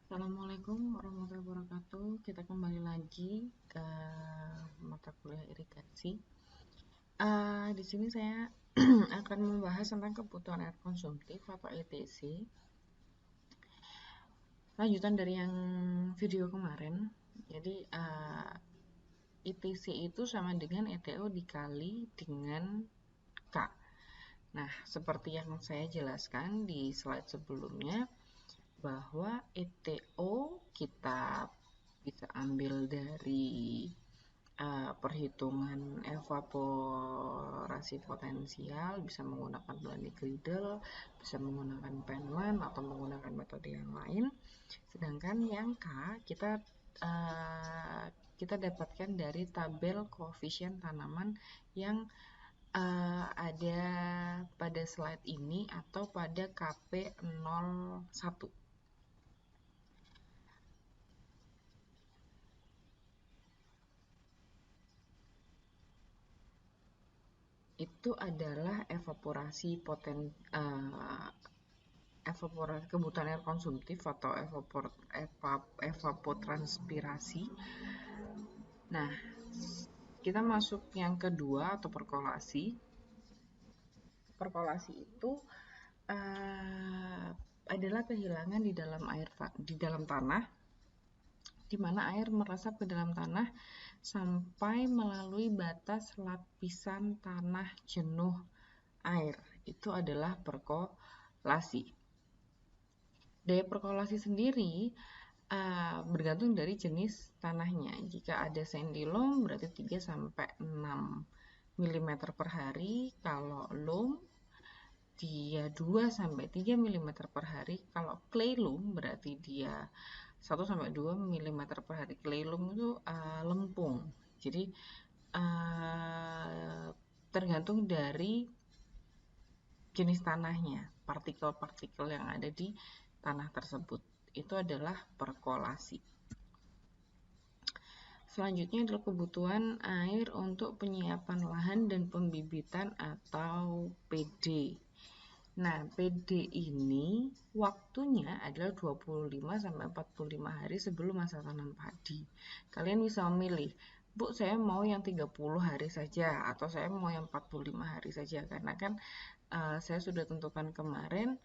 Assalamualaikum warahmatullahi wabarakatuh. Kita kembali lagi ke mata kuliah irigasi. Di sini saya akan membahas tentang kebutuhan air konsumtif atau ETC. Lanjutan dari yang video kemarin. Jadi ETC itu sama dengan ETO dikali dengan K. Nah, seperti yang saya jelaskan di slide sebelumnya, bahwa ETO kita bisa ambil dari perhitungan evaporasi potensial, bisa menggunakan Blaney Riddle, bisa menggunakan Penman atau menggunakan metode yang lain. Sedangkan yang K kita dapatkan dari tabel koefisien tanaman yang ada pada slide ini atau pada KP01. Itu adalah evaporasi kebutuhan air konsumtif atau evapotranspirasi. Nah, kita masuk yang kedua atau perkolasi. Perkolasi itu adalah kehilangan di dalam tanah, di mana air meresap ke dalam tanah sampai melalui batas lapisan tanah jenuh air. Itu adalah perkolasi. Daya perkolasi sendiri bergantung dari jenis tanahnya. Jika ada sandy loam berarti 3-6 mm per hari. Kalau loam dia 2-3 mm per hari. Kalau clay loam berarti dia 1-2 mm per hari. Clay loam itu lempung. Jadi tergantung dari jenis tanahnya, partikel-partikel yang ada di tanah tersebut. Itu adalah perkolasi. Selanjutnya adalah kebutuhan air untuk penyiapan lahan dan pembibitan atau PD. Nah, PD ini waktunya adalah 25-45 hari sebelum masa tanam padi. Kalian bisa memilih, Bu, saya mau yang 30 hari saja atau saya mau yang 45 hari saja, karena kan saya sudah tentukan kemarin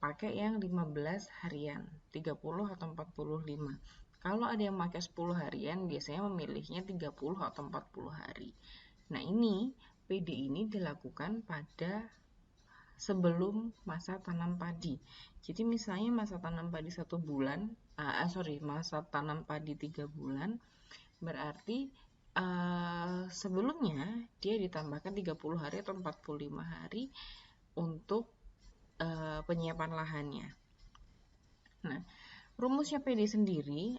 pakai yang 15 harian, 30 atau 45. Kalau ada yang pakai 10 harian, biasanya memilihnya 30 atau 40 hari. Nah, ini PD ini dilakukan pada sebelum masa tanam padi. Jadi misalnya masa tanam padi 1 bulan, masa tanam padi 3 bulan, berarti sebelumnya dia ditambahkan 30 hari atau 45 hari untuk penyiapan lahannya. Nah, rumusnya PD sendiri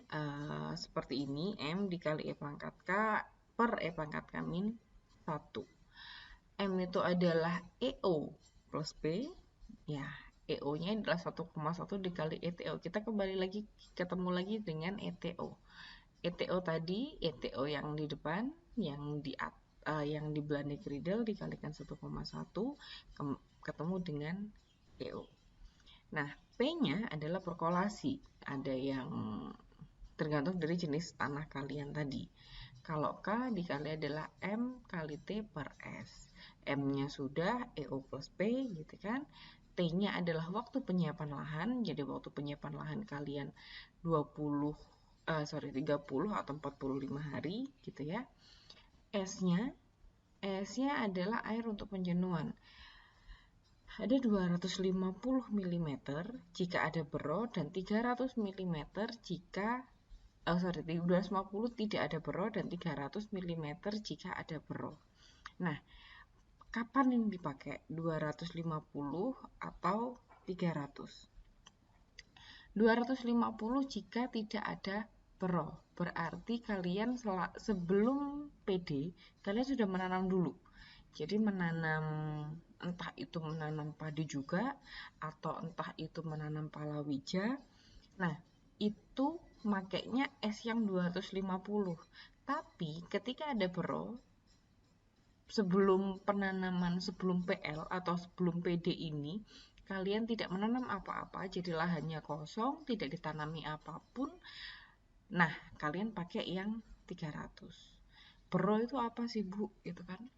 seperti ini, M dikali E pangkat K per E pangkat K min 1. M itu adalah EO plus P, ya EO-nya adalah 1,1 dikali ETO. Kita ketemu lagi dengan ETO. ETO tadi, ETO yang di depan, yang di Blaney Riddle dikalikan 1,1 ketemu dengan EO. Nah, P-nya adalah perkolasi. Ada yang tergantung dari jenis tanah kalian tadi. Kalau K dikali adalah M kali T per S. M-nya sudah EO plus P gitu kan. T-nya adalah waktu penyiapan lahan. Jadi waktu penyiapan lahan kalian 30 atau 45 hari gitu ya. S-nya adalah air untuk penjenuhan. Ada 250 mm jika ada bero dan 300 mm jika 250 tidak ada bero dan 300 mm jika ada bero. Nah, kapan yang dipakai? 250 atau 300? 250 jika tidak ada bero. Berarti kalian sebelum PD, kalian sudah menanam dulu. Jadi entah itu menanam padi juga atau entah itu menanam palawija. Nah, itu makainya es yang 250. Tapi ketika ada bero, sebelum penanaman, sebelum PL atau sebelum PD ini, kalian tidak menanam apa-apa, jadi lahannya kosong, tidak ditanami apapun, nah kalian pakai yang 300. Bero itu apa sih Bu? Gitu kan.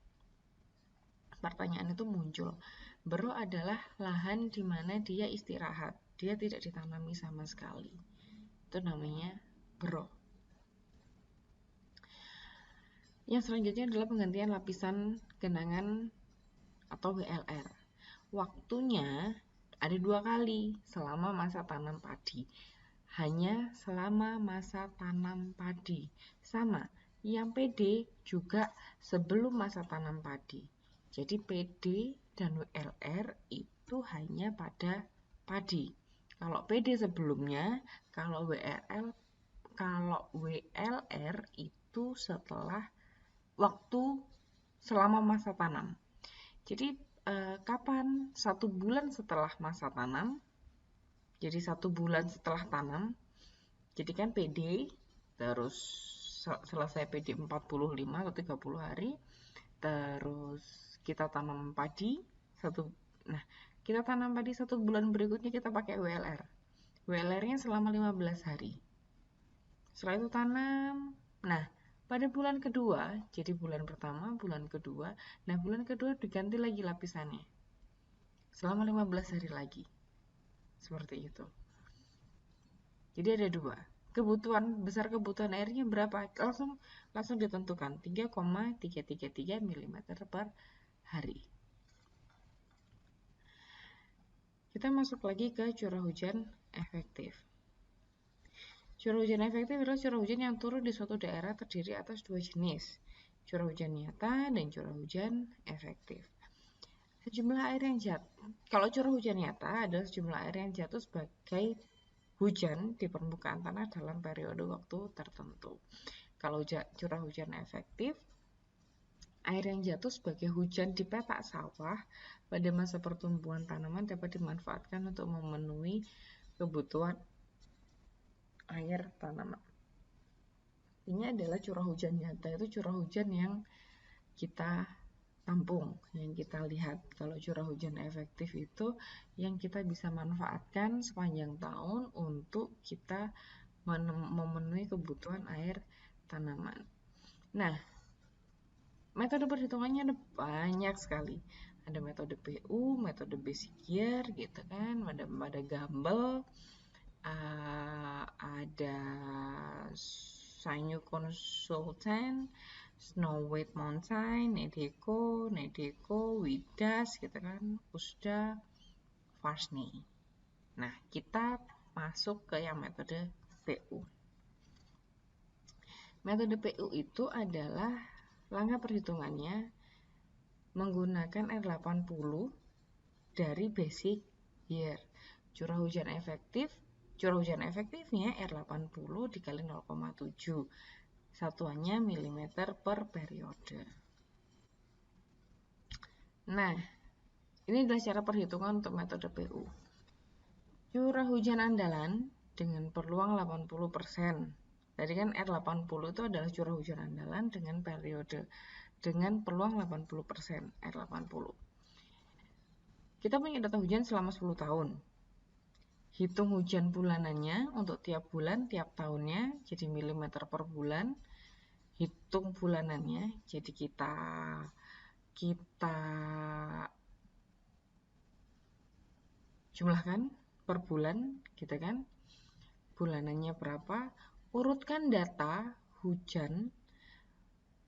Pertanyaan itu muncul. Bero adalah lahan di mana dia istirahat, dia tidak ditanami sama sekali. Itu namanya bero. Yang selanjutnya adalah penggantian lapisan genangan atau WLR. Waktunya ada 2 kali selama masa tanam padi. Hanya selama masa tanam padi. Sama, yang PD juga sebelum masa tanam padi. Jadi PD dan WLR itu hanya pada padi. Kalau PD sebelumnya, kalau WLR itu setelah waktu selama masa tanam. Jadi kapan? 1 bulan setelah masa tanam. Jadi 1 bulan setelah tanam. Jadi kan PD, terus selesai PD 45 atau 30 hari, terus kita tanam padi nah kita tanam padi 1 bulan berikutnya kita pakai WLR. WLR-nya selama 15 hari. Setelah itu tanam. Nah, pada bulan kedua, jadi bulan pertama, bulan kedua, nah bulan kedua diganti lagi lapisannya. Selama 15 hari lagi. Seperti itu. Jadi ada 2. Besar kebutuhan airnya berapa? Langsung ditentukan 3,333 mm per hari. Kita masuk lagi ke curah hujan efektif. Curah hujan efektif adalah curah hujan yang turun di suatu daerah terdiri atas 2 jenis, curah hujan nyata dan curah hujan efektif. Sejumlah air yang jatuh. Kalau curah hujan nyata adalah sejumlah air yang jatuh sebagai hujan di permukaan tanah dalam periode waktu tertentu. Kalau curah hujan efektif, air yang jatuh sebagai hujan di petak sawah pada masa pertumbuhan tanaman dapat dimanfaatkan untuk memenuhi kebutuhan air tanaman. Ini adalah curah hujan nyata, itu curah hujan yang kita tampung, yang kita lihat. Kalau curah hujan efektif itu yang kita bisa manfaatkan sepanjang tahun untuk kita memenuhi kebutuhan air tanaman. Nah, metode perhitungannya ada banyak sekali. Ada metode PU, metode basic year gitu kan, ada Gumbel, ada Sanyu Consultant, Snow White Mountain, Nedeco, Widas gitu kan, Usda, Varsny. Nah, kita masuk ke yang metode PU. Metode PU itu adalah langkah perhitungannya menggunakan R80 dari basic year. Curah hujan efektifnya R80 dikali 0,7. Satuannya milimeter per periode. Nah, ini adalah cara perhitungan untuk metode PU. Curah hujan andalan dengan peluang 80%. Tadi kan R80 itu adalah curah hujan andalan dengan periode dengan peluang 80%, R80. Kita punya data hujan selama 10 tahun. Hitung hujan bulanannya untuk tiap bulan, tiap tahunnya, jadi milimeter per bulan. Hitung bulanannya, jadi kita jumlahkan per bulan, gitu kan? Bulanannya berapa? Urutkan data hujan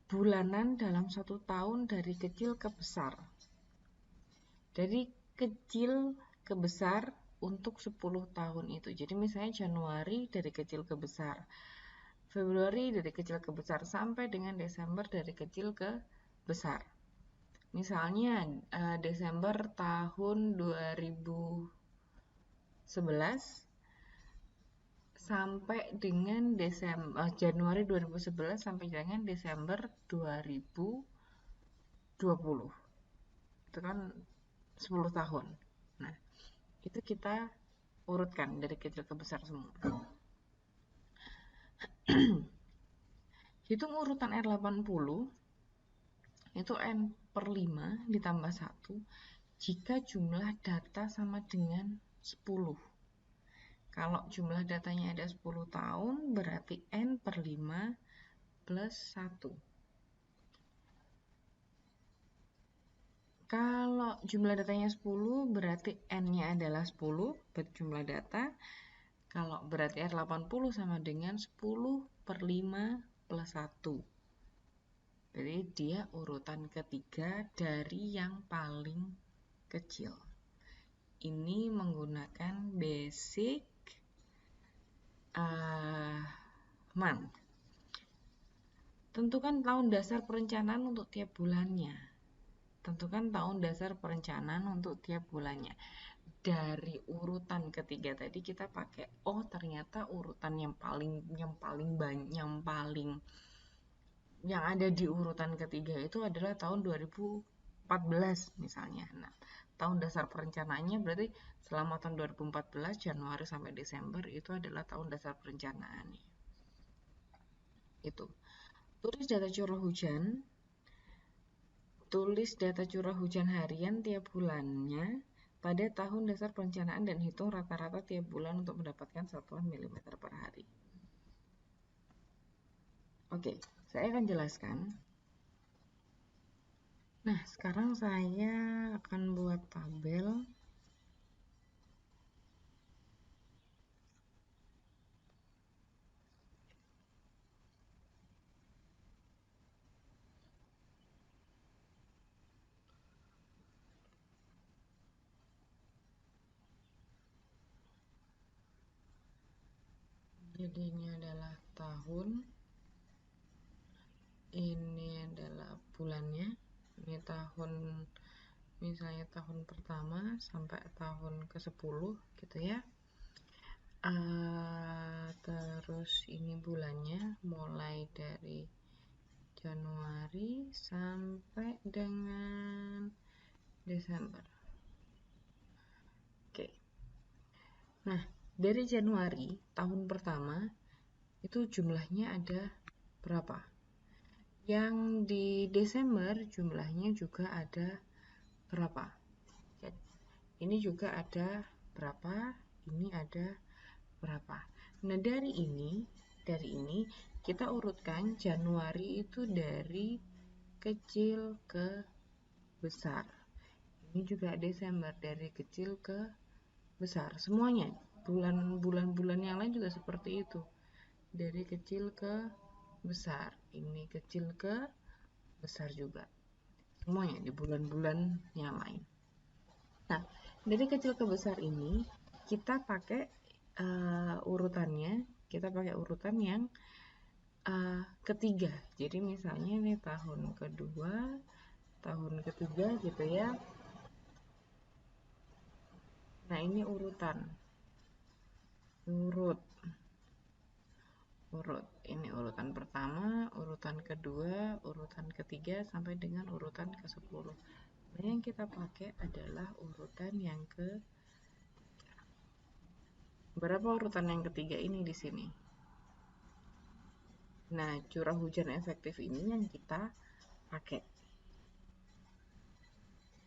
bulanan dalam 1 tahun dari kecil ke besar. Dari kecil ke besar untuk 10 tahun itu. Jadi misalnya Januari dari kecil ke besar, Februari dari kecil ke besar, sampai dengan Desember dari kecil ke besar. Misalnya Desember tahun 2011 sampai dengan Januari 2011 sampai dengan Desember 2020. Itu kan 10 tahun. Nah, itu kita urutkan dari kecil ke besar semua. Hitung urutan R80 itu N per 5 ditambah 1 jika jumlah data sama dengan 10. Kalau jumlah datanya ada 10 tahun, berarti N per 5 plus 1. Kalau jumlah datanya 10, berarti N-nya adalah 10, jumlah data. Kalau berarti R80 sama dengan 10 per 5 plus 1. Jadi dia urutan ketiga dari yang paling kecil. Ini menggunakan basic month. Tentukan tahun dasar perencanaan untuk tiap bulannya. Tentukan tahun dasar perencanaan untuk tiap bulannya. Dari urutan ketiga tadi kita pakai, oh ternyata urutan yang ada di urutan ketiga itu adalah tahun 2014 misalnya. Nah, tahun dasar perencanaannya berarti selama tahun 2014 Januari sampai Desember itu adalah tahun dasar perencanaan. Itu. Tulis data curah hujan. Tulis data curah hujan harian tiap bulannya pada tahun dasar perencanaan dan hitung rata-rata tiap bulan untuk mendapatkan satuan milimeter per hari. Oke, saya akan jelaskan. Nah, sekarang saya akan buat tabel. Jadi ini adalah tahun, ini adalah bulannya, ini tahun, misalnya tahun pertama sampai tahun ke-10 gitu ya. Terus ini bulannya mulai dari Januari sampai dengan Desember. Oke. Nah, dari Januari tahun pertama itu jumlahnya ada berapa? Yang di Desember jumlahnya juga ada berapa? Ini juga ada berapa? Ini ada berapa? Nah, dari ini kita urutkan Januari itu dari kecil ke besar. Ini juga Desember dari kecil ke besar. Semuanya, bulan-bulan yang lain juga seperti itu. Dari kecil ke besar. Ini kecil ke besar juga. Semuanya di bulan-bulan yang lain. Nah, dari kecil ke besar ini kita pakai urutannya, kita pakai urutan yang ketiga. Jadi misalnya ini tahun kedua, tahun ketiga gitu ya. Nah, ini urutan. Urut. Ini urutan pertama, urutan kedua, urutan ketiga sampai dengan urutan ke-10. Nah, yang kita pakai adalah urutan yang ke berapa urutan yang ketiga ini di sini. Nah, curah hujan efektif ini yang kita pakai.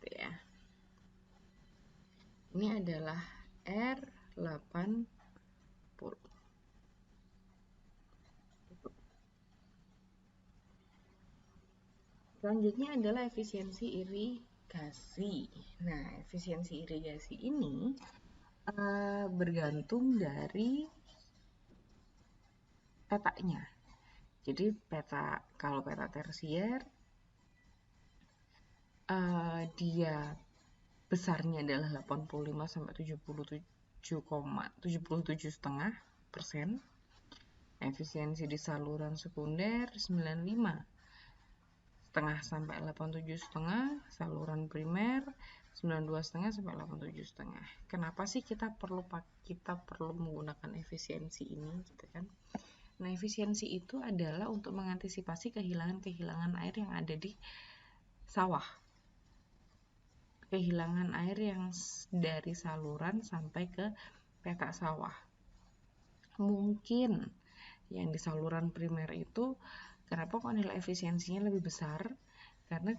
Gitu ya. Ini adalah R80. Selanjutnya adalah efisiensi irigasi. Nah, efisiensi irigasi ini bergantung dari petanya. Jadi kalau peta tersier dia besarnya adalah 85 sampai 77,5%. Efisiensi di saluran sekunder 95,5 sampai 87,5, saluran primer 92,5 sampai 87,5. Kenapa sih kita perlu menggunakan efisiensi ini gitu kan? Nah, efisiensi itu adalah untuk mengantisipasi kehilangan air yang ada di sawah. Kehilangan air yang dari saluran sampai ke petak sawah. Mungkin yang di saluran primer itu kenapa kok nilai efisiensinya lebih besar? karena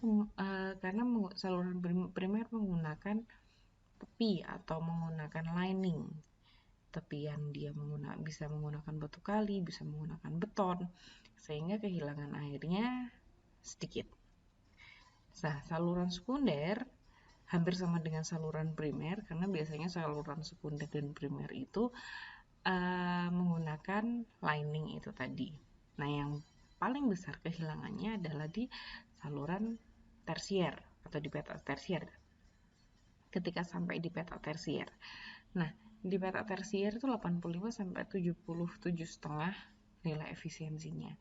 saluran primer menggunakan tepi atau menggunakan lining. Tepian dia bisa menggunakan batu kali, bisa menggunakan beton, sehingga kehilangan airnya sedikit. Nah, saluran sekunder hampir sama dengan saluran primer, karena biasanya saluran sekunder dan primer itu menggunakan lining itu tadi. Nah, yang paling besar kehilangannya adalah di saluran tersier atau di petak tersier. Ketika sampai di petak tersier. Nah, di petak tersier itu 85 sampai 77,5 nilai efisiensinya.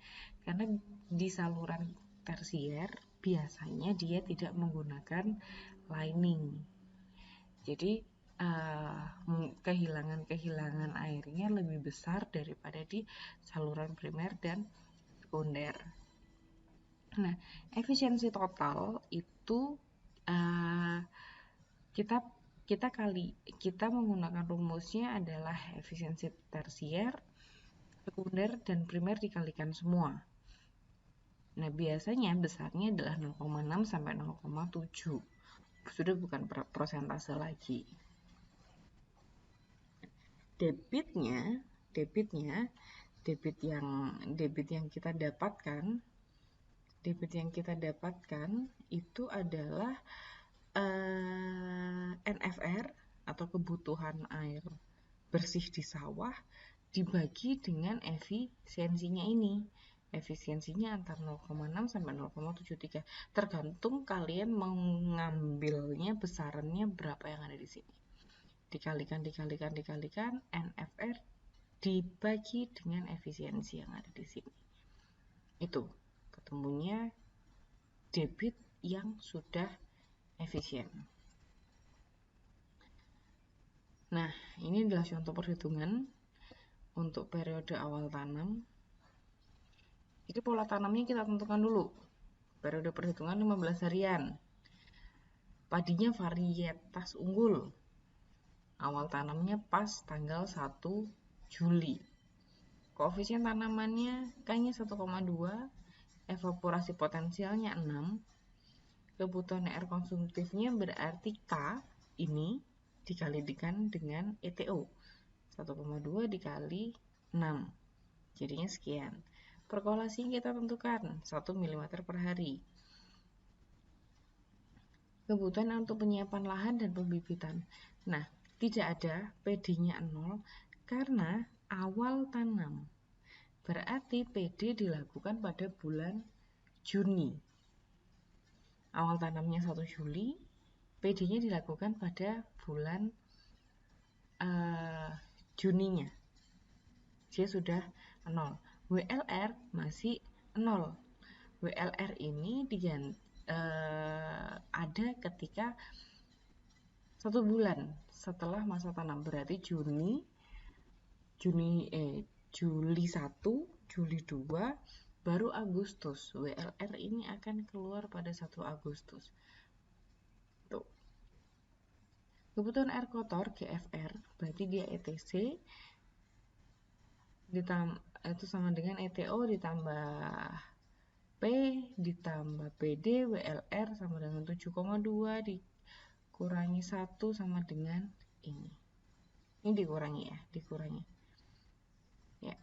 Karena di saluran tersier biasanya dia tidak menggunakan lining. Jadi kehilangan airnya lebih besar daripada di saluran primer dan sekunder. Nah, efisiensi total itu kita menggunakan rumusnya adalah efisiensi tersier, sekunder, dan primer dikalikan semua. Nah, biasanya besarnya adalah 0,6 sampai 0,7. Sudah bukan persentase lagi. Debit yang kita dapatkan itu adalah NFR atau kebutuhan air bersih di sawah dibagi dengan efisiensinya ini. Efisiensinya antara 0,6 sampai 0,73. Tergantung kalian mengambilnya besarannya berapa yang ada di sini. Dikalikan NFR dibagi dengan efisiensi yang ada di sini. Itu ketemunya debit yang sudah efisien. Nah, ini adalah contoh perhitungan untuk periode awal tanam. Jadi pola tanamnya kita tentukan dulu. Periode perhitungan 15 harian. Padinya varietas unggul. Awal tanamnya pas tanggal 1 Juli. Koefisien tanamannya K-nya 1,2, evaporasi potensialnya 6. Kebutuhan air konsumtifnya berarti K ini dikalikan dengan ETO 1,2 dikali 6, jadinya sekian. Perkolasi kita tentukan 1 mm per hari. Kebutuhan untuk penyiapan lahan dan pembibitan. Nah, tidak ada PD-nya 0 karena awal tanam. Berarti PD dilakukan pada bulan Juni. Awal tanamnya 1 Juli, PD-nya dilakukan pada bulan Juninya. Dia sudah 0. WLR masih 0. WLR ini ada ketika 1 bulan setelah masa tanam, berarti Juli 1, Juli 2, baru Agustus. WLR ini akan keluar pada 1 Agustus. Tuh. Kebutuhan air kotor GFR, berarti dia ETC itu sama dengan ETO ditambah P ditambah PD, WLR sama dengan 7,2 dikurangi 1 sama dengan ini. Ini dikurangi ya.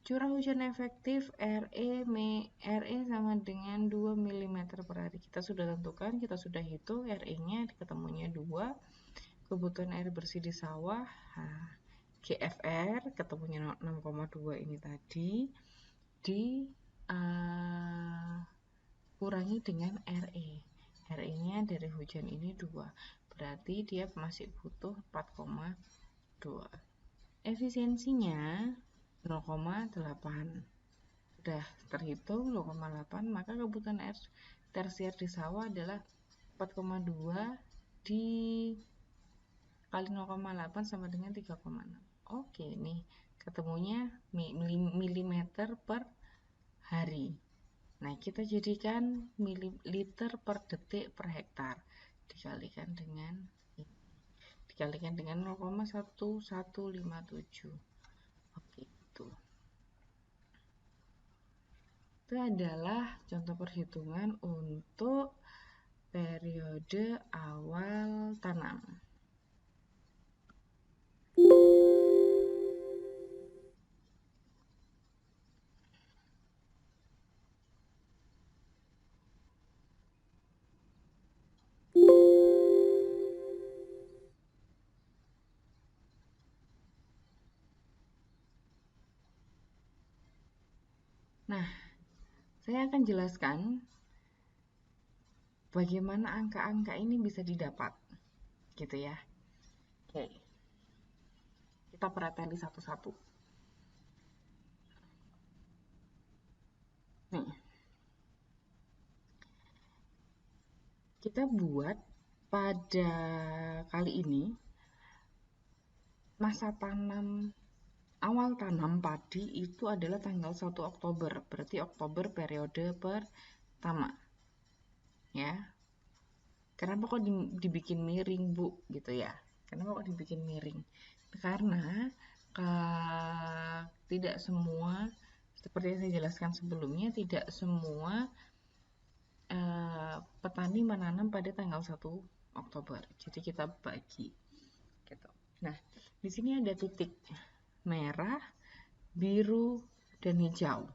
Curah hujan efektif RE sama dengan 2 mm per hari. Kita sudah tentukan, kita sudah hitung RE-nya ketemunya 2. Kebutuhan air bersih di sawah, GFR ketemunya 6,2 ini tadi kurangi dengan RE. RE-nya dari hujan ini 2. Berarti dia masih butuh 4,2. Efisiensinya 0,8. Sudah terhitung 0,8, maka kebutuhan air tersier di sawah adalah 4,2 dikali 0,8 sama dengan 3,6. Oke, nih ketemunya milimeter per hari. Nah, kita jadikan mililiter per detik per hektar dikalikan dengan 0,1157. Oke, itu. Itu adalah contoh perhitungan untuk periode awal tanam. Nah, saya akan jelaskan bagaimana angka-angka ini bisa didapat, gitu ya. Oke, kita perhatiin satu-satu. Nih, kita buat pada kali ini masa tanam, awal tanam padi itu adalah tanggal 1 Oktober, berarti Oktober periode pertama. Ya. Kenapa kok dibikin miring, Bu? Gitu ya. Kenapa kok dibikin miring? Karena tidak semua, seperti yang saya jelaskan sebelumnya, tidak semua petani menanam pada tanggal 1 Oktober. Jadi kita bagi. Gitu. Nah, di sini ada titik merah, biru, dan hijau.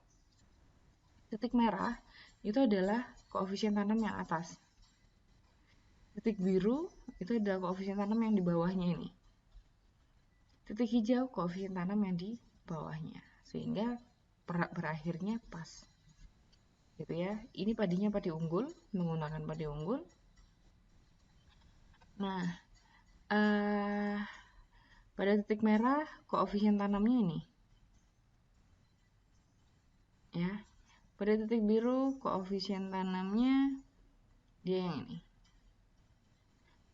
Titik merah itu adalah koefisien tanam yang atas. Titik biru itu adalah koefisien tanam yang di bawahnya ini. Titik hijau koefisien tanam yang di bawahnya. Sehingga berakhirnya pas. Gitu ya. Ini padinya padi unggul, menggunakan padi unggul. Nah, pada titik merah koefisien tanamnya ini. Ya. Pada titik biru koefisien tanamnya dia yang ini.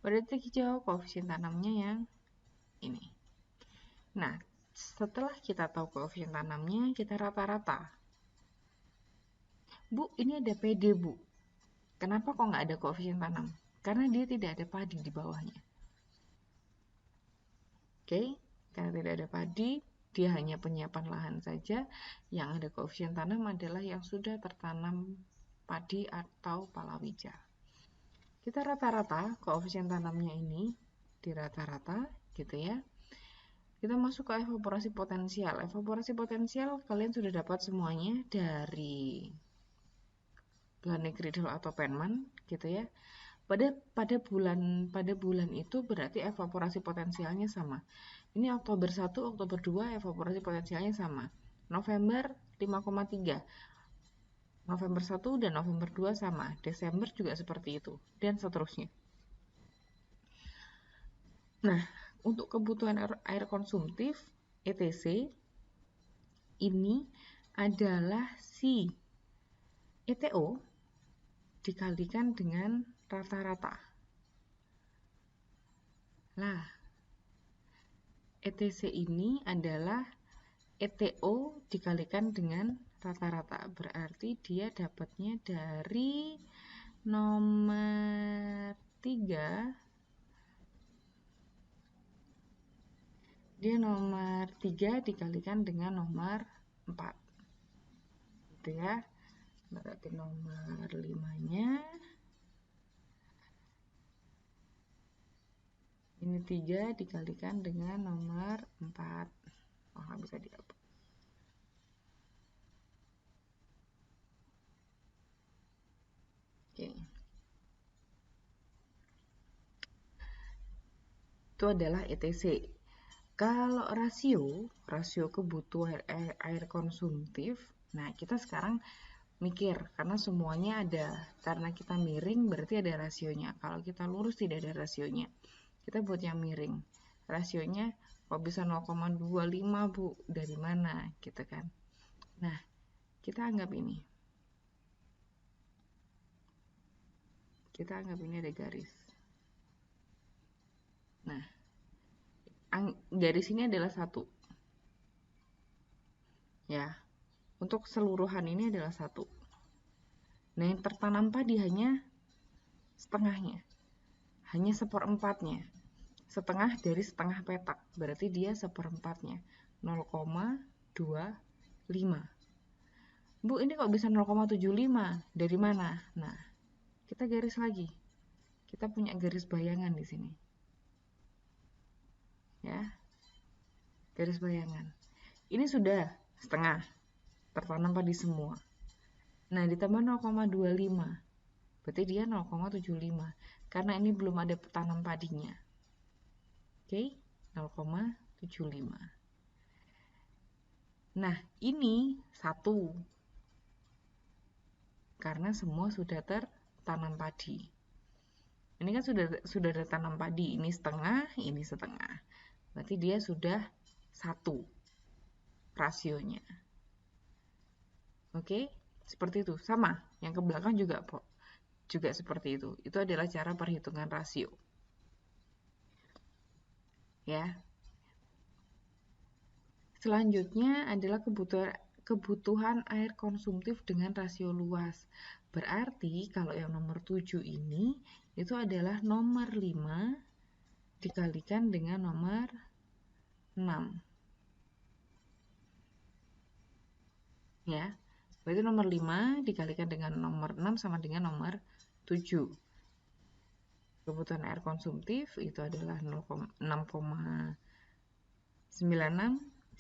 Pada titik hijau koefisien tanamnya yang ini. Nah, setelah kita tahu koefisien tanamnya, kita rata-rata. Bu, ini ada PD, Bu. Kenapa kok nggak ada koefisien tanam? Karena dia tidak ada padi di bawahnya. Oke, karena tidak ada padi, dia hanya penyiapan lahan saja. Yang ada koefisien tanam adalah yang sudah tertanam padi atau palawija. Kita rata-rata koefisien tanamnya ini di rata-rata, gitu ya. Kita masuk ke evaporasi potensial. Evaporasi potensial kalian sudah dapat semuanya dari Blanek-Riedel atau Penman, gitu ya. Pada bulan itu berarti evaporasi potensialnya sama. Ini Oktober 1, Oktober 2 evaporasi potensialnya sama. November 5,3. November 1 dan November 2 sama. Desember juga seperti itu dan seterusnya. Nah, untuk kebutuhan air konsumtif ETC ini adalah si ETO dikalikan dengan rata-rata. Nah, ETC ini adalah ETO dikalikan dengan rata-rata. Berarti dia dapatnya dari nomor 3. Dia nomor 3 dikalikan dengan nomor 4. Gitu ya. Berarti nomor 5-nya ini 3 dikalikan dengan nomor 4. Oh, nggak bisa dihapus. Oke. Itu adalah ETC. Kalau rasio kebutuhan air konsumtif, nah kita sekarang mikir, karena semuanya ada, karena kita miring berarti ada rasionya. Kalau kita lurus tidak ada rasionya. Kita buat yang miring. Rasionya kok bisa 0,25, Bu? Dari mana? Gitu kan. Nah, kita anggap ini. Kita anggap ini ada garis. Nah, garis ini adalah 1. Ya. Untuk keseluruhan ini adalah 1. Nah, yang tertanam padi hanya setengahnya. Hanya 1/4-nya. Setengah dari setengah petak. Berarti dia 1/4-nya. 0,25. Bu, ini kok bisa 0,75? Dari mana? Nah, kita garis lagi. Kita punya garis bayangan di sini. Ya, garis bayangan. Ini sudah setengah, tertanam padi semua. Nah, ditambah 0,25. Berarti dia 0,75. Karena ini belum ada tanam padinya. Oke, 0,75. Nah, ini 1. Karena semua sudah tertanam padi. Ini kan sudah ada tanam padi, ini setengah, ini setengah. Berarti dia sudah 1 rasionya. Oke, seperti itu. Sama, yang ke belakang juga seperti itu. Itu adalah cara perhitungan rasio. Ya. Selanjutnya adalah kebutuhan air konsumtif dengan rasio luas. Berarti kalau yang nomor 7 ini itu adalah nomor 5 dikalikan dengan nomor 6. Ya. Berarti nomor 5 dikalikan dengan nomor 6 sama dengan nomor 7. Kebutuhan air konsumtif itu adalah 6,96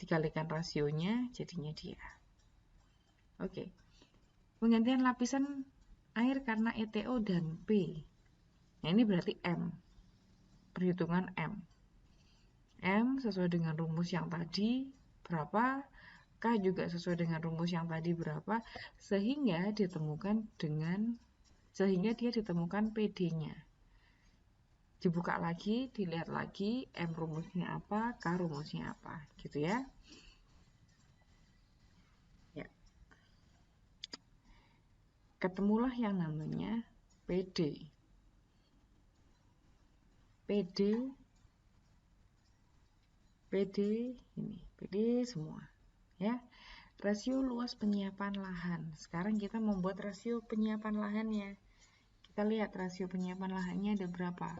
dikalikan rasionya jadinya dia. Oke. Penggantian lapisan air karena ETO dan P. Nah, ini berarti M. Perhitungan M. M sesuai dengan rumus yang tadi berapa, K juga sesuai dengan rumus yang tadi berapa, sehingga dia ditemukan PD-nya. Dibuka lagi, dilihat lagi M rumusnya apa, K rumusnya apa, gitu ya. Ketemulah yang namanya PD. PD ini, PD semua, ya. Rasio luas penyiapan lahan. Sekarang kita membuat rasio penyiapan lahannya. Kita lihat rasio penyiapan lahannya ada berapa.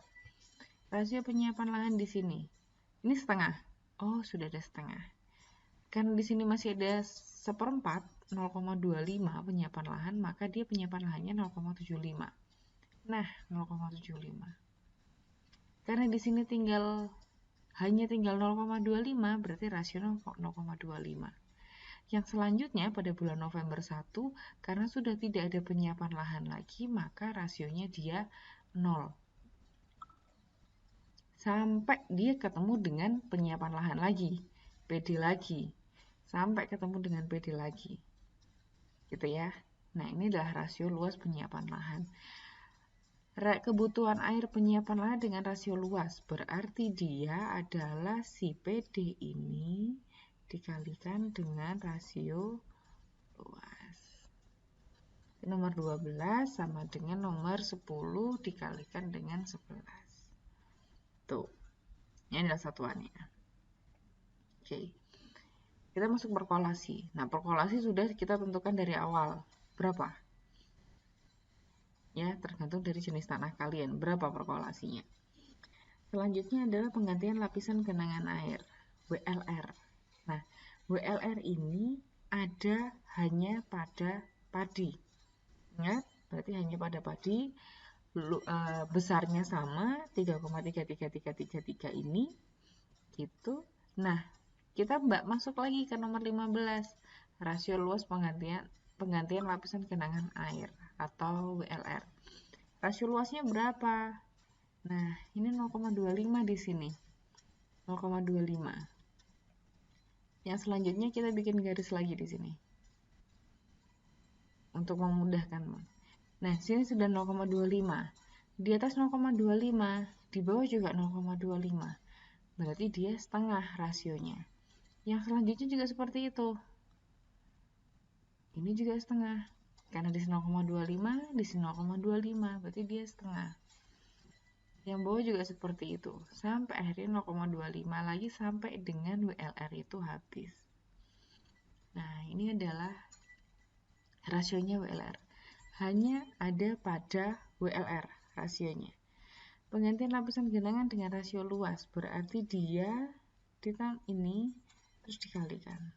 Rasio penyiapan lahan di sini. Ini setengah. Oh, sudah ada setengah. Karena di sini masih ada 1/4, 0,25 penyiapan lahan, maka dia penyiapan lahannya 0,75. Nah, 0,75. Karena di sini hanya tinggal 0,25, berarti rasio 0,25. Yang selanjutnya pada bulan November 1, karena sudah tidak ada penyiapan lahan lagi, maka rasionya dia 0. Sampai dia ketemu dengan penyiapan lahan lagi, PD lagi. Sampai ketemu dengan PD lagi. Gitu ya. Nah, ini adalah rasio luas penyiapan lahan. Kebutuhan air penyiapan lahan dengan rasio luas, berarti dia adalah si PD ini dikalikan dengan rasio luas. Nomor 12 sama dengan nomor 10 dikalikan dengan 11. Tuh, ini adalah satuannya. Oke. Kita masuk perkolasi. Nah, perkolasi sudah kita tentukan dari awal. Berapa? Ya, tergantung dari jenis tanah kalian. Berapa perkolasinya? Selanjutnya adalah penggantian lapisan genangan air, WLR. Nah, WLR ini ada hanya pada padi. Ingat, berarti hanya pada padi. Besarnya sama, 3,33333 ini. Gitu. Nah, kita masuk lagi ke nomor 15, rasio luas penggantian lapisan genangan air atau WLR. Rasio luasnya berapa? Nah, ini 0,25 di sini. 0,25. Yang selanjutnya kita bikin garis lagi di sini. Untuk memudahkan. Nah, sini sudah 0,25. Di atas 0,25, di bawah juga 0,25. Berarti dia setengah rasionya. Yang selanjutnya juga seperti itu. Ini juga setengah. Karena di sini 0,25, di sini 0,25, berarti dia setengah. Yang bawah juga seperti itu. Sampai akhirnya 0,25 lagi sampai dengan WLR itu habis. Nah, ini adalah rasionya WLR. Hanya ada pada WLR rasionya. Penggantian lapisan genangan dengan rasio luas, berarti dia ini terus dikalikan.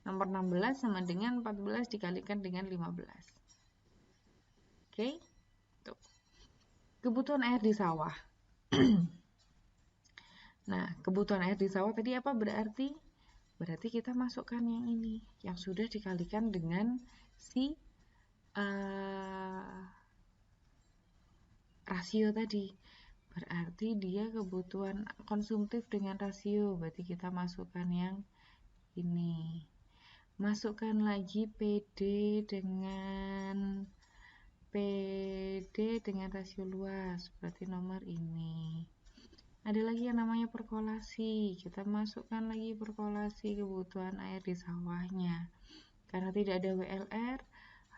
Nomor 16 sama dengan 14 dikalikan dengan 15. Oke? Tuh. Kebutuhan air di sawah. Nah, kebutuhan air di sawah tadi apa berarti? Berarti kita masukkan yang ini, yang sudah dikalikan dengan si rasio tadi. Berarti dia kebutuhan konsumtif dengan rasio. Berarti kita masukkan yang ini. Masukkan lagi PD dengan rasio luas. Berarti nomor ini. Ada lagi yang namanya perkolasi. Kita masukkan lagi perkolasi kebutuhan air di sawahnya. Karena tidak ada WLR,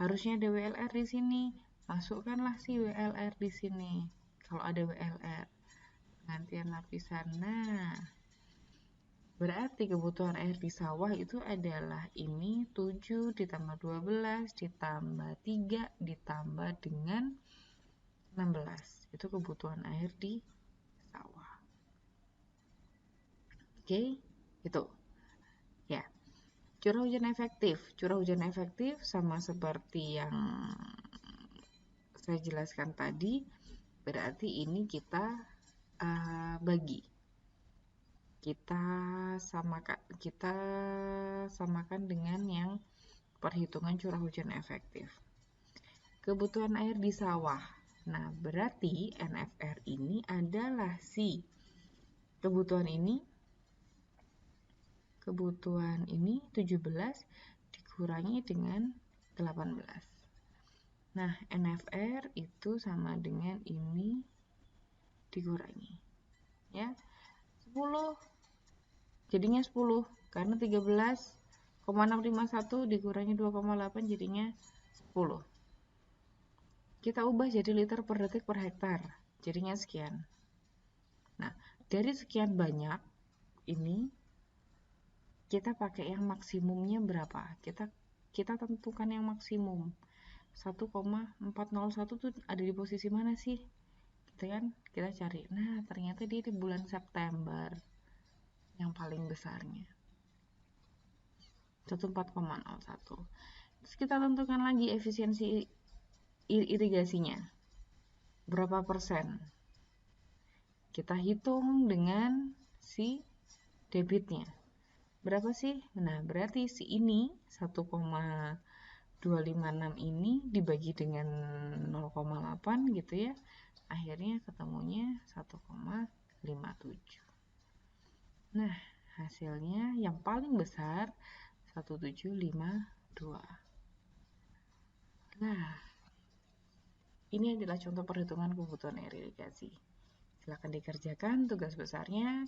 harusnya ada WLR di sini. Masukkanlah si WLR di sini. Kalau ada WLR, pengantian lapisan. Nah, berarti kebutuhan air di sawah itu adalah ini 7 ditambah 12 ditambah 3 ditambah dengan 16. Itu kebutuhan air di sawah. Oke, itu. Ya. Curah hujan efektif. Curah hujan efektif sama seperti yang saya jelaskan tadi. Berarti ini kita bagi. Kita samakan dengan yang perhitungan curah hujan efektif. Kebutuhan air di sawah. Nah, berarti NFR ini adalah si kebutuhan ini 17 dikurangi dengan 18. Nah, NFR itu sama dengan ini dikurangi. Ya. 10 jadinya 10 karena 13,651 dikurangi 2,8 jadinya 10. Kita ubah jadi liter per detik per hektar, jadinya sekian. Nah, dari sekian banyak ini kita pakai yang maksimumnya berapa? Kita tentukan yang maksimum. 1,401 tuh ada di posisi mana sih? Kita cari. Nah, ternyata dia di bulan September yang paling besarnya. 14,01. Terus kita tentukan lagi efisiensi irigasinya. Berapa persen? Kita hitung dengan si debitnya. Berapa sih? Nah, berarti si ini 1,256 ini dibagi dengan 0,8 gitu ya. Akhirnya ketemunya 1,57. Nah, hasilnya yang paling besar 1752. Nah, ini adalah contoh perhitungan kebutuhan air irigasi. Silakan dikerjakan tugas besarnya.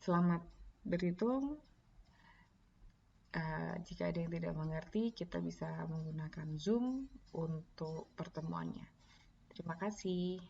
Selamat berhitung. Jika ada yang tidak mengerti, kita bisa menggunakan Zoom untuk pertemuannya. Terima kasih.